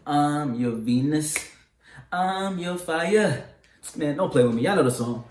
I'm your Venus. I'm your fire. Man, don't play with me. Y'all know the song.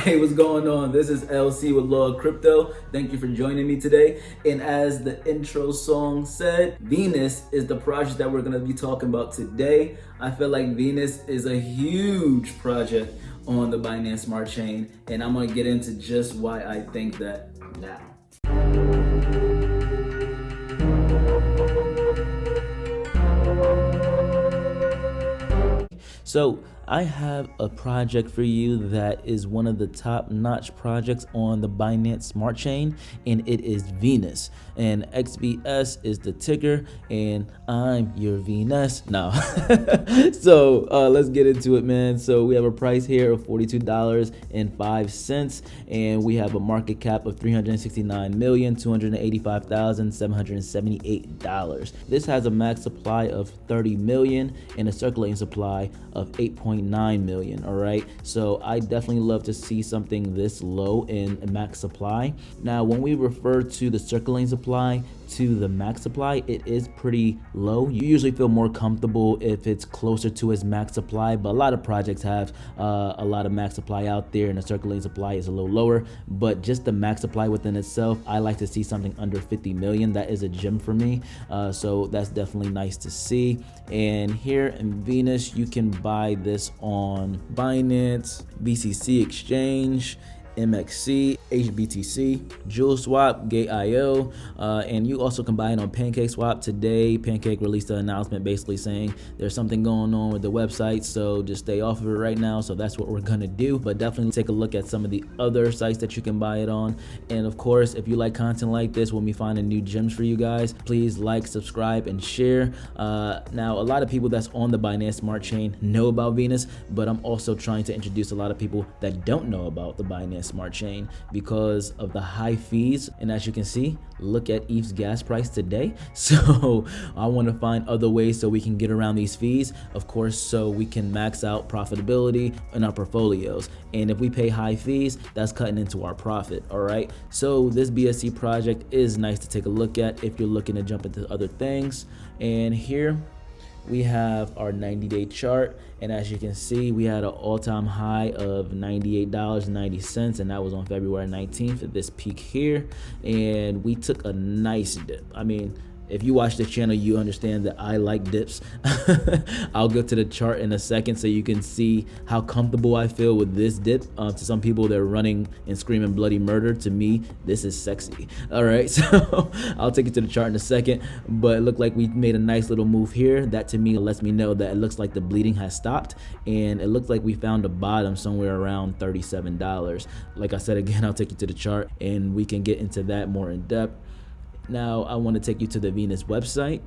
Hey, what's going on? This is LC with Law of Crypto. Thank you for joining me today. And as the intro song said, Venus is the project that we're going to be talking about today. I feel like Venus is a huge project on the Binance Smart Chain, and I'm going to get into just why I think that now. So I have a project for you that is one of the top-notch projects on the Binance Smart Chain, and it is Venus. And XVS is the ticker, and I'm your Venus. No. So let's get into it, man. So we have a price here of $42.05, and we have a market cap of $369,285,778. This has a max supply of 30 million and a circulating supply of 8.9 million. All right, so I definitely love to see something this low in max supply. Now, when we refer to the circulating supply to the max supply, it is pretty low. You usually feel more comfortable if it's closer to its max supply, but a lot of projects have a lot of max supply out there, and the circulating supply is a little lower. But just the max supply within itself, I like to see something under 50 million. That is a gem for me, so that's definitely nice to see. And here in Venus, you can buy this on Binance, BCC Exchange, MXC, HBTC, JewelSwap, Gate.io, and you also can buy it on PancakeSwap. Today, Pancake released an announcement basically saying there's something going on with the website, so just stay off of it right now. So that's what we're gonna do, but definitely take a look at some of the other sites that you can buy it on. And of course, if you like content like this, when we find new gems for you guys, please like, subscribe, and share. Now, a lot of people that's on the Binance Smart Chain know about Venus, but I'm also trying to introduce a lot of people that don't know about the Binance Smart Chain because of the high fees. And as you can see, look at ETH's gas price today. So I want to find other ways so we can get around these fees, of course, so we can max out profitability in our portfolios. And if we pay high fees, that's cutting into our profit. All right, so this BSC project is nice to take a look at if you're looking to jump into other things. And here we have our 90-day chart, and as you can see, we had an all-time high of $98.90, and that was on February 19th at this peak here, and we took a nice dip. I mean, if you watch the channel, you understand that I like dips. I'll go to the chart in a second so you can see how comfortable I feel with this dip. To some people, they're running and screaming bloody murder. To me, this is sexy. All right, so I'll take you to the chart in a second, but it looked like we made a nice little move here. That to me lets me know that it looks like the bleeding has stopped, and it looks like we found a bottom somewhere around $37. Like I said, again, I'll take you to the chart and we can get into that more in depth. Now, I want to take you to the Venus website,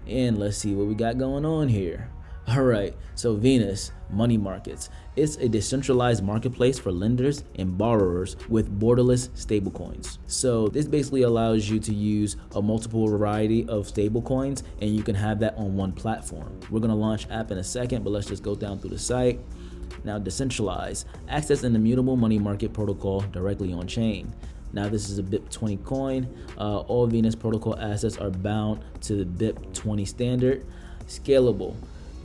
and let's see what we got going on here. All right, so Venus Money Markets. It's a decentralized marketplace for lenders and borrowers with borderless stablecoins. So this basically allows you to use a multiple variety of stablecoins, and you can have that on one platform. We're going to launch app in a second, but let's just go down through the site. Now, decentralized. Access an immutable money market protocol directly on chain. Now, this is a BIP20 coin. All Venus protocol assets are bound to the BIP20 standard. Scalable.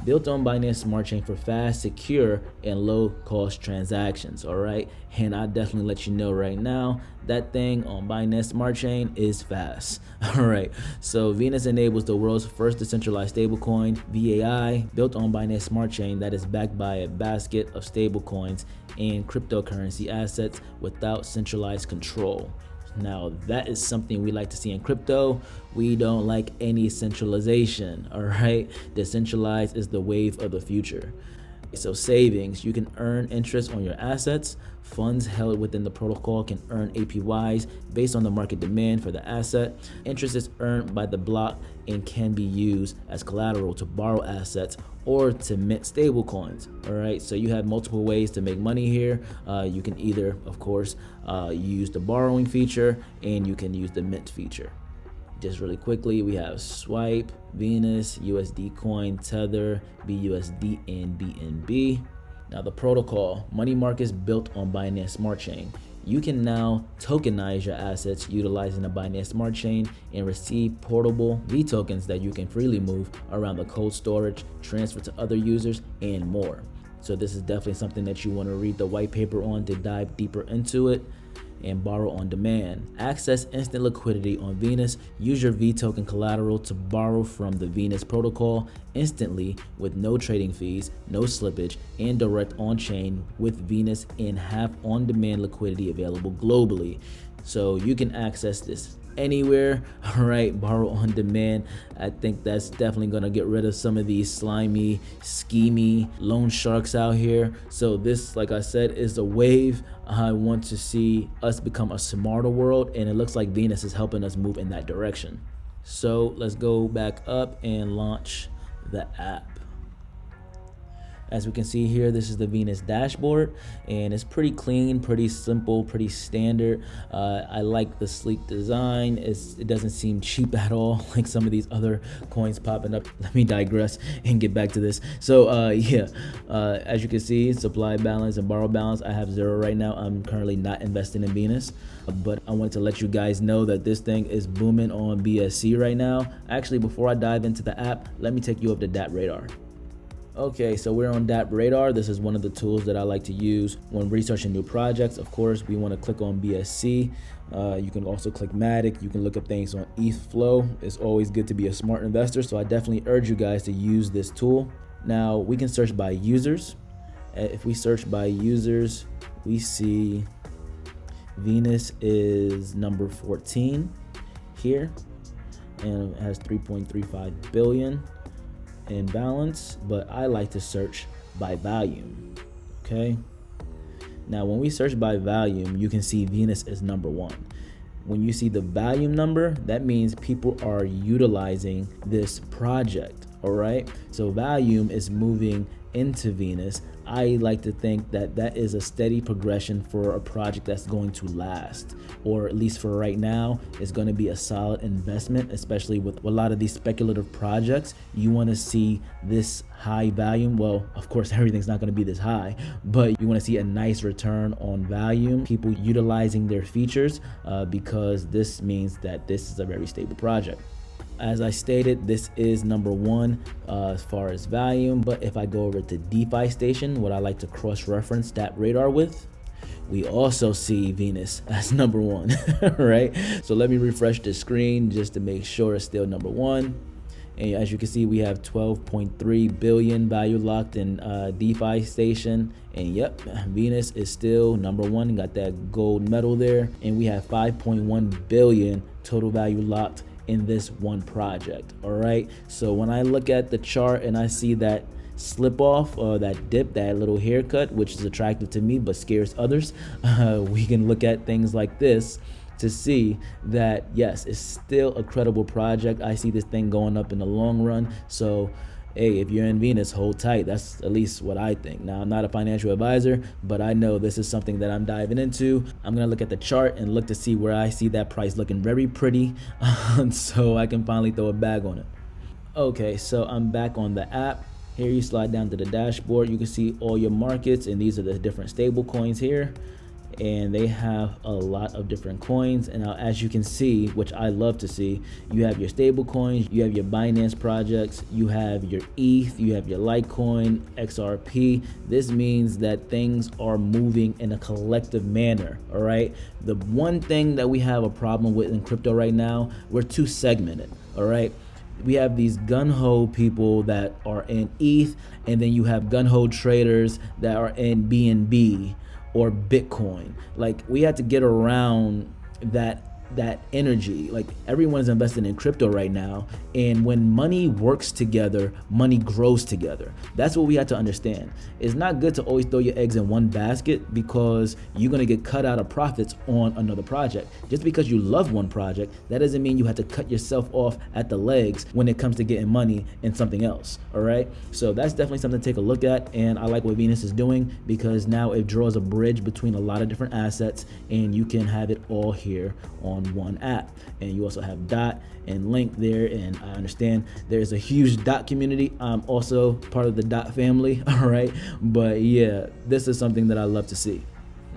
Built on Binance Smart Chain for fast, secure, and low-cost transactions, all right? And I definitely let you know right now, that thing on Binance Smart Chain is fast, all right? So Venus enables the world's first decentralized stablecoin, VAI, built on Binance Smart Chain that is backed by a basket of stablecoins and cryptocurrency assets without centralized control. Now, that is something we like to see in crypto. We don't like any centralization, all right? Decentralized is the wave of the future. So savings, you can earn interest on your assets. Funds held within the protocol can earn APYs based on the market demand for the asset. Interest is earned by the block and can be used as collateral to borrow assets or to mint stable coins. All right, so you have multiple ways to make money here. You can either, of course, use the borrowing feature, and you can use the mint feature. Just really quickly, we have Swipe, Venus, USD Coin, Tether, BUSD, and BNB. Now, the protocol, money markets built on Binance Smart Chain. You can now tokenize your assets utilizing the Binance Smart Chain and receive portable V tokens that you can freely move around the cold storage, transfer to other users, and more. So this is definitely something that you want to read the white paper on to dive deeper into it. And borrow on demand. Access instant liquidity on Venus. Use your V token collateral to borrow from the Venus protocol instantly with no trading fees, no slippage, and direct on-chain with Venus, and have on-demand liquidity available globally. So you can access this anywhere. All right, borrow on demand. I think that's definitely gonna get rid of some of these slimy, schemy loan sharks out here. So this, like I said, is a wave. I want to see us become a smarter world, and it looks like Venus is helping us move in that direction. So let's go back up and launch the app. As we can see here, this is the Venus dashboard, and it's pretty clean, pretty simple, pretty standard. I like the sleek design. It doesn't seem cheap at all, like some of these other coins popping up. Let me digress and get back to this. So as you can see, supply balance and borrow balance, I have 0 right now. I'm currently not investing in Venus, but I wanted to let you guys know that this thing is booming on BSC right now. Actually, before I dive into the app, let me take you up to DappRadar. Okay, so we're on DappRadar. This is one of the tools that I like to use when researching new projects. Of course, we want to click on BSC. You can also click Matic. You can look up things on ETH Flow. It's always good to be a smart investor, so I definitely urge you guys to use this tool. Now, we can search by users. If we search by users, we see Venus is number 14 here, and it has 3.35 billion. In balance, but I like to search by volume. Okay, now when we search by volume, you can see Venus is number 1. When you see the volume number, that means people are utilizing this project. All right, so volume is moving into Venus. I like to think that that is a steady progression for a project that's going to last, or at least for right now, it's going to be a solid investment, especially with a lot of these speculative projects. You want to see this high volume. Well, of course, everything's not going to be this high, but you want to see a nice return on volume, people utilizing their features, because this means that this is a very stable project. As I stated, this is number 1 as far as volume, but if I go over to DefiStation, what I like to cross-reference DappRadar with, we also see Venus as number 1, right? So let me refresh the screen just to make sure it's still number 1. And as you can see, we have 12.3 billion value locked in DefiStation. And yep, Venus is still number 1, got that gold medal there. And we have 5.1 billion total value locked in this one project. All right, so when I look at the chart and I see that slip off, that dip, that little haircut, which is attractive to me but scares others, we can look at things like this to see that yes, it's still a credible project. I see this thing going up in the long run. So hey, if you're in Venus, hold tight. That's at least what I think. Now, I'm not a financial advisor, but I know this is something that I'm diving into. I'm gonna look at the chart and look to see where I see that price looking very pretty, so I can finally throw a bag on it. Okay, so I'm back on the app. Here you slide down to the dashboard. You can see all your markets, and these are the different stable coins here. And they have a lot of different coins. And now, as you can see, which I love to see, you have your stable coins, you have your Binance projects, you have your ETH, you have your Litecoin, XRP. This means that things are moving in a collective manner. All right, the one thing that we have a problem with in crypto right now, we're too segmented. All right, we have these gun-ho people that are in ETH, and then you have gun-ho traders that are in BNB or Bitcoin. Like, we had to get around that energy. Like, everyone's investing in crypto right now, and when money works together, money grows together. That's what we have to understand. It's not good to always throw your eggs in one basket, because you're gonna get cut out of profits on another project. Just because you love one project, that doesn't mean you have to cut yourself off at the legs when it comes to getting money in something else. All right, so that's definitely something to take a look at, and I like what Venus is doing, because now it draws a bridge between a lot of different assets, and you can have it all here on one app. And you also have Dot and Link there, and I understand there's a huge Dot community. I'm also part of the Dot family. All right, but yeah, this is something that I love to see.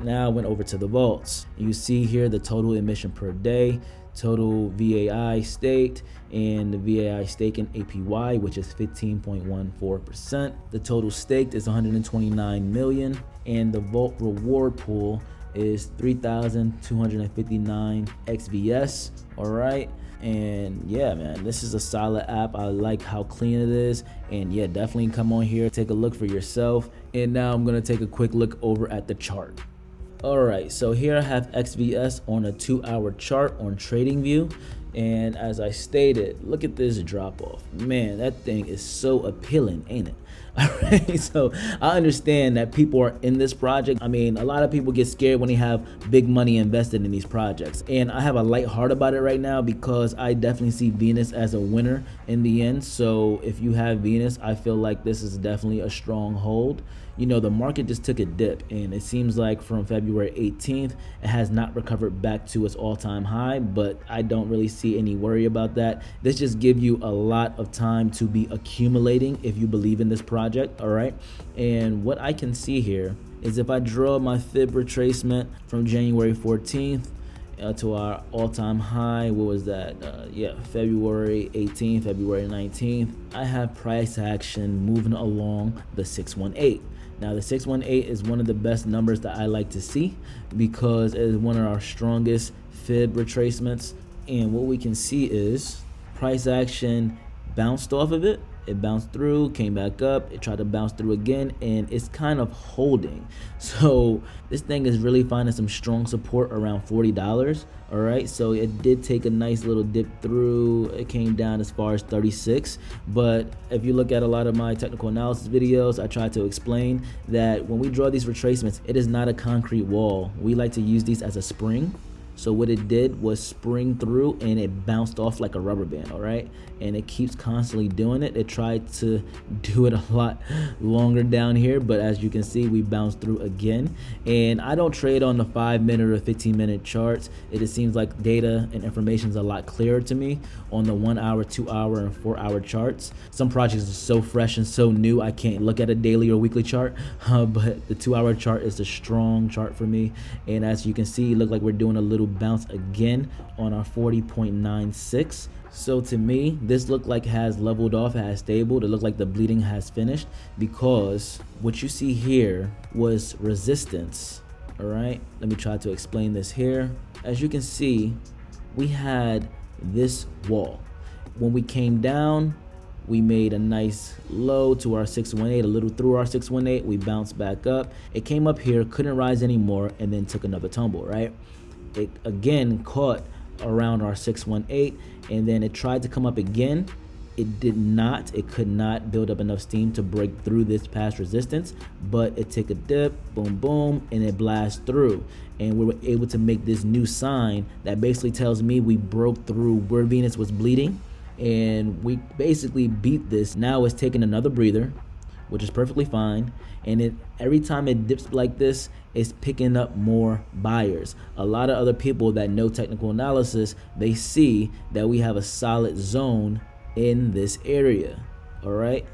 Now I went over to the vaults. You see here the total emission per day, total VAI staked, and the VAI stake in APY, which is 15.14%. The total staked is 129 million, and the vault reward pool is 3,259 XVS. All right. And yeah, man, this is a solid app. I like how clean it is. And yeah, definitely come on here, take a look for yourself. And now I'm gonna take a quick look over at the chart. All right, so here I have XVS on a 2-hour chart on TradingView. And as I stated, look at this drop off. Man, that thing is so appealing, ain't it? All right, so I understand that people are in this project. I mean, a lot of people get scared when they have big money invested in these projects. And I have a light heart about it right now because I definitely see Venus as a winner in the end. So if you have Venus, I feel like this is definitely a strong hold. You know, the market just took a dip, and it seems like from February 18th, it has not recovered back to its all-time high, but I don't really see any worry about that. This just gives you a lot of time to be accumulating if you believe in this project, all right? And what I can see here is if I draw my fib retracement from January 14th, to our all-time high, what was that? February 18th, February 19th, I have price action moving along the 618. Now the 618 is one of the best numbers that I like to see because it is one of our strongest fib retracements. And what we can see is price action bounced off of it. It bounced through, came back up, it tried to bounce through again, and it's kind of holding. So this thing is really finding some strong support around $40. All right, so it did take a nice little dip through. It came down as far as 36, but if you look at a lot of my technical analysis videos, I try to explain that when we draw these retracements, it is not a concrete wall. We like to use these as a spring. So what it did was spring through and it bounced off like a rubber band, all right? And it keeps constantly doing it. It tried to do it a lot longer down here, but as you can see, we bounced through again. And I don't trade on the 5-minute or 15-minute charts. It just seems like data and information is a lot clearer to me on the 1 hour, 2 hour, and 4 hour charts. Some projects are so fresh and so new, I can't look at a daily or weekly chart, but the 2 hour chart is a strong chart for me. And as you can see, it looked like we're doing a little bounce again on our 40.96. So to me, this looked like has leveled off, has stabled. It looked like the bleeding has finished because what you see here was resistance. All right, let me try to explain this here. As you can see, we had this wall. When we came down, we made a nice low to our 618, a little through our 618. We bounced back up. It came up here, couldn't rise anymore, and then took another tumble, right? It again caught around our 618, and then it tried to come up again. It did not. It could not build up enough steam to break through this past resistance, but it took a dip, boom, boom, and it blasted through. And we were able to make this new sign that basically tells me we broke through where Venus was bleeding, and we basically beat this. Now it's taking another breather, which is perfectly fine. And every time it dips like this, it's picking up more buyers. A lot of other people that know technical analysis, they see that we have a solid zone in this area. All right,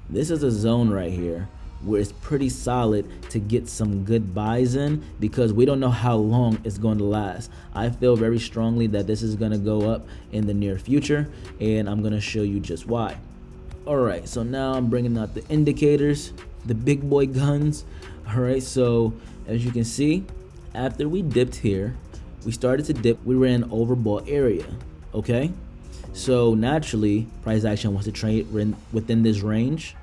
this is a zone right here where it's pretty solid to get some good buys in because we don't know how long it's going to last. I feel very strongly that this is going to go up in the near future, and I'm going to show you just why. All right, so now I'm bringing out the indicators, the big boy guns. All right, so as you can see, after we dipped here, we started to dip. We were in an overbought area. Okay, so naturally price action wants to trade within this range.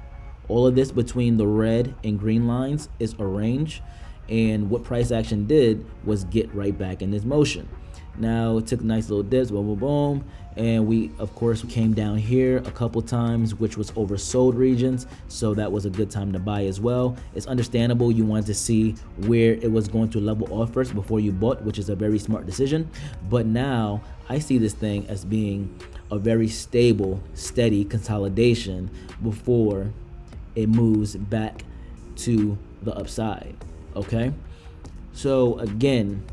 All of this between the red and green lines is a range, and what price action did was get right back in this motion. Now it took nice little dips, boom, boom, boom, and we of course came down here a couple times, which was oversold regions, so that was a good time to buy as well. It's understandable you wanted to see where it was going to level off first before you bought, which is a very smart decision. But now I see this thing as being a very stable, steady consolidation before it moves back to the upside. Okay, so again,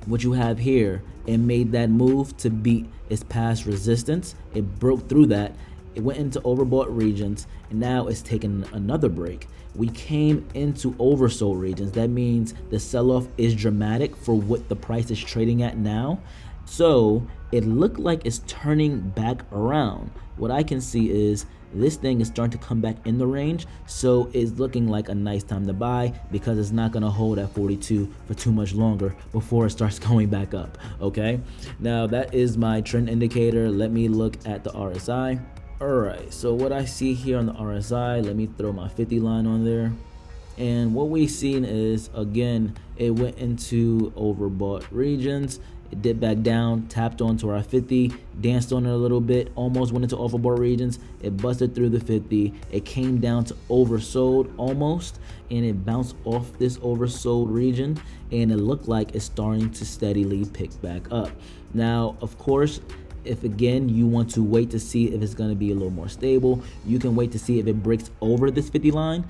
what you have here, it made that move to beat its past resistance. It broke through that, it went into overbought regions, and now it's taking another break. We came into oversold regions. That means the sell-off is dramatic for what the price is trading at now. So it looked like it's turning back around. What I can see is this thing is starting to come back in the range, so it's looking like a nice time to buy because it's not going to hold at 42 for too much longer before it starts going back up. Okay, now that is my trend indicator. Let me look at the RSI. Alright, so what I see here on the RSI, let me throw my 50 line on there. And what we've seen is, again, it went into overbought regions. It dipped back down, tapped onto our 50, danced on it a little bit, almost went into overbought regions. It busted through the 50. It came down to oversold almost, and it bounced off this oversold region, and it looked like it's starting to steadily pick back up. Now, of course, if again you want to wait to see if it's going to be a little more stable, you can wait to see if it breaks over this 50 line,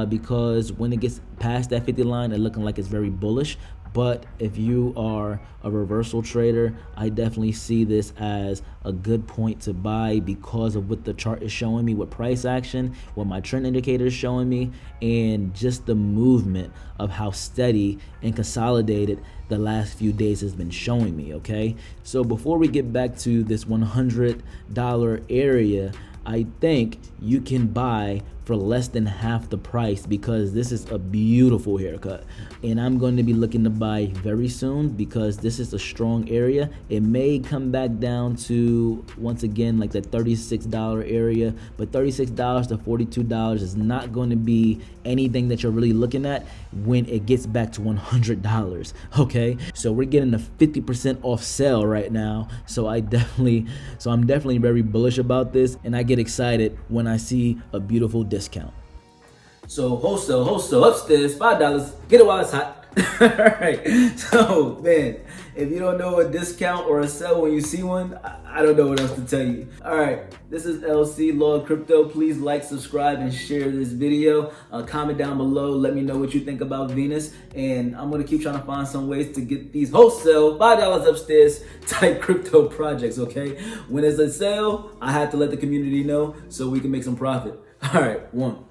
because when it gets past that 50 line, it's looking like it's very bullish. But if you are a reversal trader, I definitely see this as a good point to buy because of what the chart is showing me with price action, what my trend indicator is showing me, and just the movement of how steady and consolidated the last few days has been showing me. Okay, so before we get back to this $100 area, I think you can buy for less than half the price because this is a beautiful haircut, and I'm going to be looking to buy very soon because this is a strong area. It may come back down to, once again, like the $36 area, but $36 to $42 is not going to be anything that you're really looking at when it gets back to $100. Okay, so we're getting a 50% off sale right now, so I'm definitely very bullish about this, and I get excited when I see a beautiful discount. So wholesale upstairs, $5. Get it while it's hot. All right. So man, if you don't know a discount or a sell when you see one, I don't know what else to tell you. All right, this is LC Lord Crypto. Please like, subscribe, and share this video. Comment down below. Let me know what you think about Venus, and I'm gonna keep trying to find some ways to get these wholesale $5 upstairs type crypto projects. Okay, when it's a sale, I have to let the community know so we can make some profit. All right, one.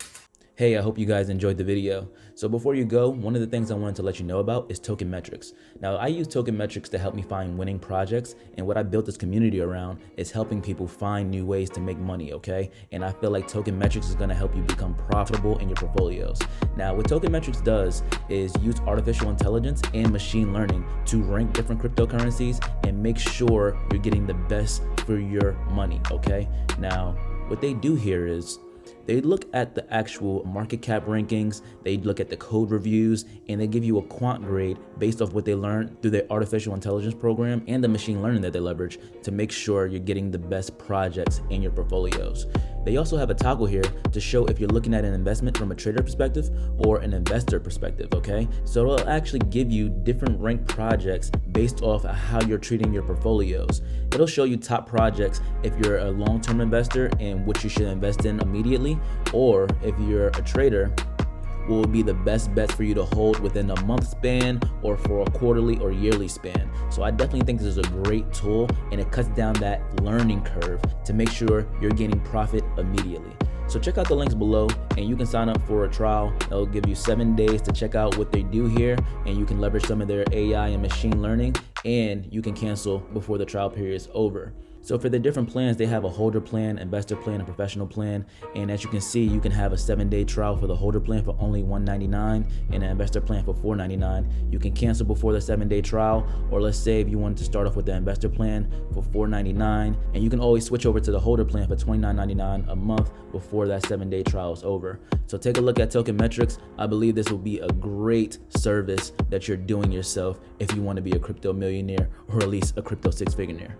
Hey, I hope you guys enjoyed the video. So before you go, one of the things I wanted to let you know about is token metrics. Now, I use token metrics to help me find winning projects, and what I built this community around is helping people find new ways to make money, okay? And I feel like token metrics is gonna help you become profitable in your portfolios. Now, what token metrics does is use artificial intelligence and machine learning to rank different cryptocurrencies and make sure you're getting the best for your money, okay? Now, what they do here is they look at the actual market cap rankings, they look at the code reviews, and they give you a quant grade based off what they learned through their artificial intelligence program and the machine learning that they leverage to make sure you're getting the best projects in your portfolios. They also have a toggle here to show if you're looking at an investment from a trader perspective or an investor perspective, okay? So it'll actually give you different ranked projects based off how you're treating your portfolios. It'll show you top projects if you're a long-term investor and what you should invest in immediately, or if you're a trader, what will be the best bets for you to hold within a month span or for a quarterly or yearly span. So I definitely think this is a great tool, and it cuts down that learning curve to make sure you're gaining profit immediately. So check out the links below, and you can sign up for a trial. It'll give you 7 days to check out what they do here, and you can leverage some of their AI and machine learning, and you can cancel before the trial period is over. So for the different plans, they have a holder plan, investor plan, and professional plan. And as you can see, you can have a 7-day trial for the holder plan for only $199 and an investor plan for $499. You can cancel before the 7-day trial, or let's say if you wanted to start off with the investor plan for $499, and you can always switch over to the holder plan for $29.99 a month before that 7-day trial is over. So take a look at token metrics. I believe this will be a great service that you're doing yourself if you want to be a crypto millionaire or at least a crypto six-figure.